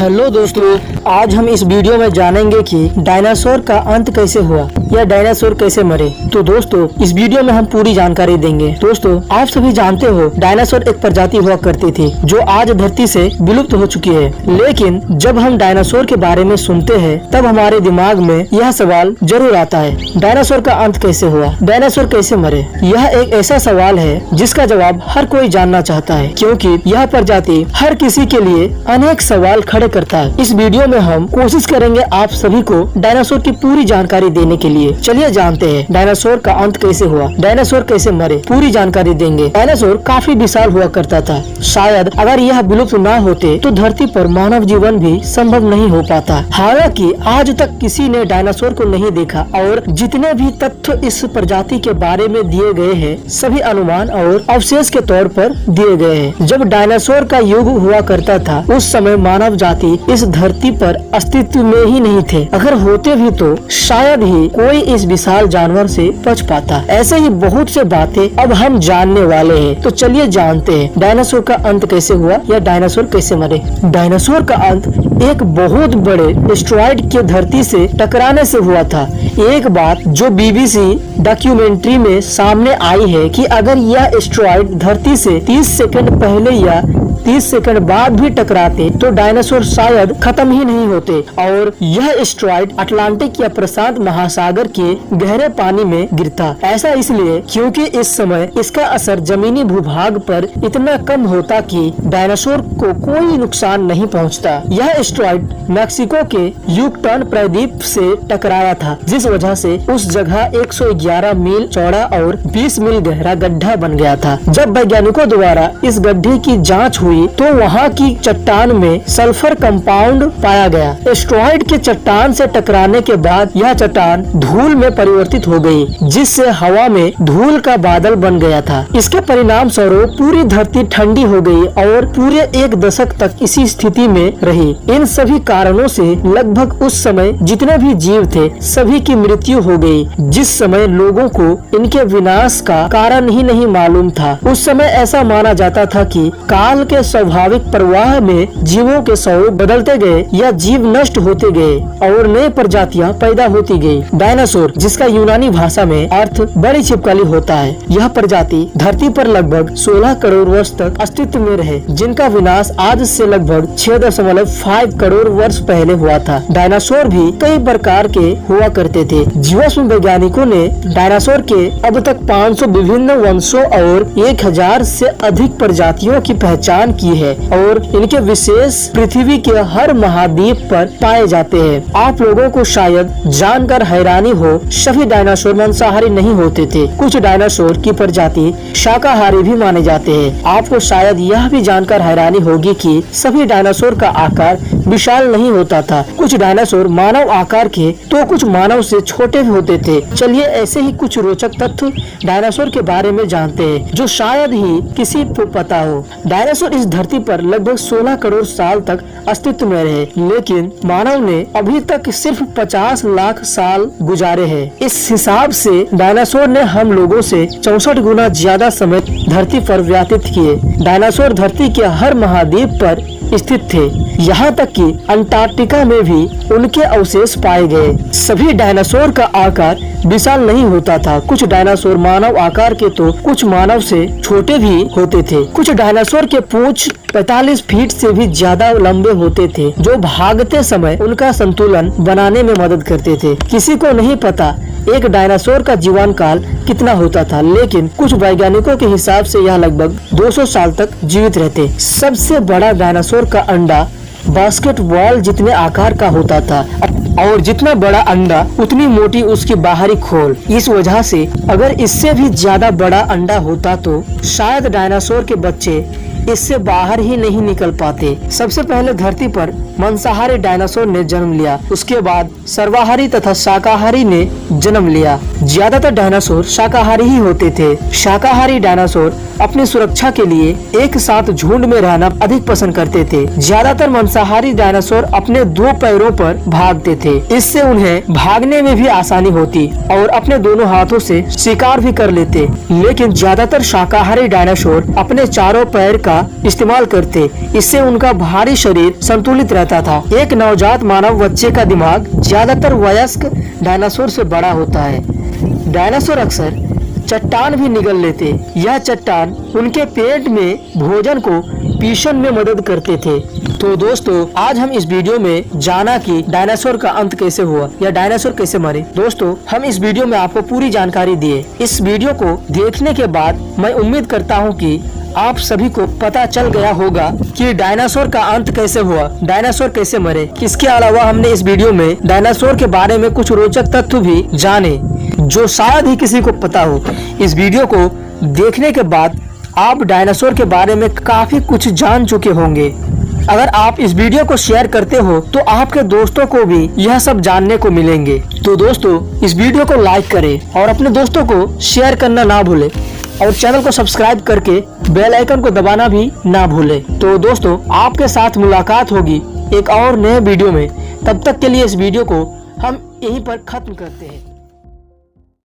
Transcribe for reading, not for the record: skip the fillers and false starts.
Hello दोस्तों, आज हम इस वीडियो में जानेंगे कि डायनासोर का अंत कैसे हुआ या डायनासोर कैसे मरे। तो दोस्तों, इस वीडियो में हम पूरी जानकारी देंगे। दोस्तों, आप सभी जानते हो डायनासोर एक प्रजाति हुआ करती थी जो आज धरती से विलुप्त हो चुकी है। लेकिन जब हम डायनासोर के बारे में सुनते हैं तब हमारे दिमाग में यह सवाल जरूर आता है, डायनासोर का अंत कैसे हुआ, डायनासोर कैसे मरे। यह एक ऐसा सवाल है जिसका जवाब हर कोई जानना चाहता है, क्योंकि यह प्रजाति हर किसी के लिए अनेक सवाल खड़े करता है। इस वीडियो में हम कोशिश करेंगे आप सभी को डायनासोर की पूरी जानकारी देने के लिए। चलिए जानते हैं डायनासोर का अंत कैसे हुआ, डायनासोर कैसे मरे, पूरी जानकारी देंगे। डायनासोर काफी विशाल हुआ करता था। शायद अगर यह विलुप्त न होते तो धरती पर मानव जीवन भी संभव नहीं हो पाता। हालांकि आज तक किसी ने डायनासोर को नहीं देखा और जितने भी तथ्य इस प्रजाति के बारे में दिए गए हैं सभी अनुमान और अवशेष के तौर पर दिए गए हैं। जब डायनासोर का युग हुआ करता था उस समय मानव जाति इस धरती पर अस्तित्व में ही नहीं थे। अगर होते भी तो शायद ही कोई इस विशाल जानवर से बच पाता। ऐसे ही बहुत से बातें अब हम जानने वाले हैं। तो चलिए जानते हैं डायनासोर का अंत कैसे हुआ या डायनासोर कैसे मरे। डायनासोर का अंत एक बहुत बड़े एस्टेरॉयड के धरती से टकराने से हुआ था। एक बात जो BBC डॉक्यूमेंट्री में सामने आई है कि अगर यह एस्टेरॉयड धरती से 30 सेकंड पहले या 30 सेकंड बाद भी टकराते तो डायनासोर शायद खत्म ही नहीं होते और यह एस्टेरॉयड अटलांटिक या प्रशांत महासागर के गहरे पानी में गिरता। ऐसा इसलिए क्योंकि इस समय इसका असर जमीनी भूभाग पर इतना कम होता कि डायनासोर को कोई नुकसान नहीं पहुंचता। यह एस्टेरॉयड मैक्सिको के युकटान प्रायद्वीप से टकराया था, जिस वजह से उस जगह 111 मील चौड़ा और 20 मील गहरा गड्ढा बन गया था। जब वैज्ञानिकों द्वारा इस गड्ढे की जांच हुई तो वहाँ की चट्टान में सल्फर कंपाउंड पाया गया। एस्टेरॉयड के चट्टान से टकराने के बाद यह चट्टान धूल में परिवर्तित हो गई, जिससे हवा में धूल का बादल बन गया था। इसके परिणाम स्वरूप पूरी धरती ठंडी हो गई और पूरे 1 दशक तक इसी स्थिति में रही। इन सभी कारणों से लगभग उस समय जितने भी जीव थे सभी की मृत्यु हो गई। जिस समय लोगों को इनके विनाश का कारण ही नहीं मालूम था। उस समय ऐसा माना जाता था कि काल के स्वाभाविक प्रवाह में जीवों के स्वरूप बदलते गए या जीव नष्ट होते गए और नए प्रजातियां पैदा होती गई। डायनासोर, जिसका यूनानी भाषा में अर्थ बड़ी छिपकली होता है, यह प्रजाति धरती पर लगभग 16 करोड़ वर्ष तक अस्तित्व में रहे, जिनका विनाश आज से लगभग 6.5 करोड़ वर्ष पहले हुआ था। डायनासोर भी कई प्रकार के हुआ करते थे। जीवाश्म वैज्ञानिकों ने डायनासोर के अब तक 500 विभिन्न वंशों और 1000 से अधिक प्रजातियों की पहचान की है और इनके विशेष पृथ्वी के हर महाद्वीप पर पाए जाते हैं। आप लोगों को शायद जानकर हैरानी हो, सभी डायनासोर मांसाहारी नहीं होते थे। कुछ डायनासोर की प्रजाति शाकाहारी भी माने जाते हैं। आपको शायद यह भी जानकर हैरानी होगी कि सभी डायनासोर का आकार विशाल नहीं होता था। कुछ डायनासोर मानव आकार के तो कुछ मानव से छोटे भी होते थे। चलिए ऐसे ही कुछ रोचक तथ्य डायनासोर के बारे में जानते हैं जो शायद ही किसी को पता हो। डायनासोर इस धरती पर लगभग 16 करोड़ साल तक अस्तित्व में रहे, लेकिन मानव ने अभी तक सिर्फ 50 लाख साल गुजारे हैं। इस हिसाब से डायनासोर ने हम लोगों से 64 गुना ज्यादा समय धरती पर व्यतीत किए। डायनासोर धरती के हर महाद्वीप पर स्थित थे, यहाँ तक कि अंटार्कटिका में भी उनके अवशेष पाए गए। सभी डायनासोर का आकार विशाल नहीं होता था। कुछ डायनासोर मानव आकार के तो कुछ मानव से छोटे भी होते थे। कुछ डायनासोर के पूंछ 45 फीट से भी ज्यादा लंबे होते थे, जो भागते समय उनका संतुलन बनाने में मदद करते थे। किसी को नहीं पता एक डायनासोर का जीवन काल कितना होता था, लेकिन कुछ वैज्ञानिकों के हिसाब से यह लगभग 200 साल तक जीवित रहते। सबसे बड़ा डायनासोर का अंडा बास्केटबॉल जितने आकार का होता था और जितना बड़ा अंडा उतनी मोटी उसकी बाहरी खोल। इस वजह से अगर इससे भी ज्यादा बड़ा अंडा होता तो शायद डायनासोर के बच्चे इससे बाहर ही नहीं निकल पाते। सबसे पहले धरती पर मांसाहारी डायनासोर ने जन्म लिया, उसके बाद सर्वाहारी तथा शाकाहारी ने जन्म लिया। ज्यादातर डायनासोर शाकाहारी ही होते थे। शाकाहारी डायनासोर अपनी सुरक्षा के लिए एक साथ झुंड में रहना अधिक पसंद करते थे। ज्यादातर मांसाहारी डायनासोर अपने 2 पैरों पर भागते थे, इससे उन्हें भागने में भी आसानी होती और अपने दोनों हाथों से शिकार भी कर लेते। लेकिन ज्यादातर शाकाहारी डायनासोर अपने चारों पैर का इस्तेमाल करते। इससे उनका भारी शरीर संतुलित रहता था। एक नवजात मानव बच्चे का दिमाग ज्यादातर वयस्क डायनासोर से बड़ा होता है। डायनासोर अक्सर चट्टान भी निगल लेते। यह चट्टान उनके पेट में भोजन को पीसन में मदद करते थे। तो दोस्तों, आज हम इस वीडियो में जाना कि डायनासोर का अंत कैसे हुआ या डायनासोर कैसे मरे। दोस्तों, हम इस वीडियो में आपको पूरी जानकारी दिए। इस वीडियो को देखने के बाद मैं उम्मीद करता हूँ कि आप सभी को पता चल गया होगा कि डायनासोर का अंत कैसे हुआ, डायनासोर कैसे मरे। इसके अलावा हमने इस वीडियो में डायनासोर के बारे में कुछ रोचक तथ्य भी जाने जो शायद ही किसी को पता हो। इस वीडियो को देखने के बाद आप डायनासोर के बारे में काफी कुछ जान चुके होंगे। अगर आप इस वीडियो को शेयर करते हो तो आपके दोस्तों को भी यह सब जानने को मिलेंगे। तो दोस्तों, इस वीडियो को लाइक करें और अपने दोस्तों को शेयर करना ना भूलें और चैनल को सब्सक्राइब करके बेल आइकन को दबाना भी ना भूलें। तो दोस्तों, आपके साथ मुलाकात होगी एक और नए वीडियो में। तब तक के लिए इस वीडियो को हम यहीं पर खत्म करते हैं।